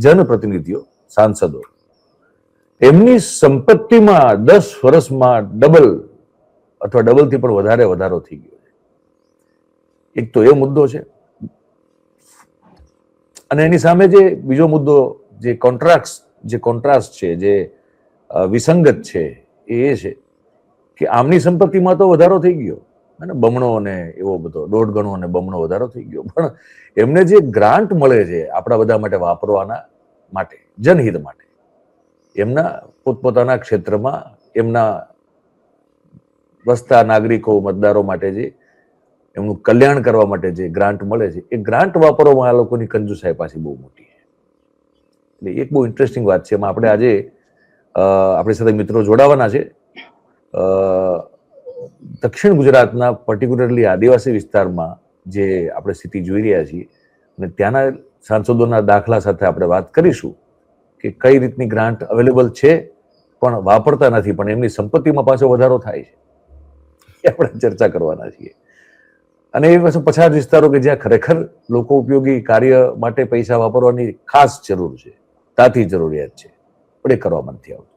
જનપ્રતિનિધિઓ, સાંસદો, એમની સંપત્તિમાં 10 વર્ષમાં ડબલ અથવા ડબલથી પણ વધારો થઈ ગયો છે. એક તો એ મુદ્દો છે, અને એની સામે જે બીજો મુદ્દો જે કોન્ટ્રાસ્ટ છે, જે વિસંગત છે, એ છે કે આમની સંપત્તિમાં તો વધારો થઈ ગયો અને બમણો અને એવો બધો 1.5 ગણો અને બમણો વધારો થઈ ગયો, પણ એમને જે ગ્રાન્ટ મળે છે આપણા બધા માટે વાપરવાના માટે, જનહિત માટે, એમના પોતપોતાના ક્ષેત્રમાં એમના વસતા નાગરિકો, મતદારો માટે જે એમનું કલ્યાણ કરવા માટે જે ગ્રાન્ટ મળે છે, એ ગ્રાન્ટ વાપરવામાં આ લોકોની કંજુસાઈ પાછી બહુ મોટી છે. એટલે એક બહુ ઇન્ટરેસ્ટિંગ વાત છે. એમાં આપણે આજે આપણી સાથે મિત્રો જોડાવાના છે. દક્ષિણ ગુજરાતના પર્ટિક્યુલરલી આદિવાસી વિસ્તારમાં જે આપણે સ્થિતિ જોઈ રહ્યા છીએ અને ત્યાંના સાંસદોના દાખલા સાથે આપણે વાત કરીશું કે કઈ રીતની ગ્રાન્ટ અવેલેબલ છે પણ વાપરતા નથી, પણ એમની સંપત્તિમાં પાછો વધારો થાય છે, એ આપણે ચર્ચા કરવાના છીએ. અને એ પાછું પછાત વિસ્તારો કે જ્યાં ખરેખર લોકો ઉપયોગી કાર્ય માટે પૈસા વાપરવાની ખાસ જરૂર છે, તાતી જરૂરિયાત છે, પણ એ કરવામાં નથી આવતું.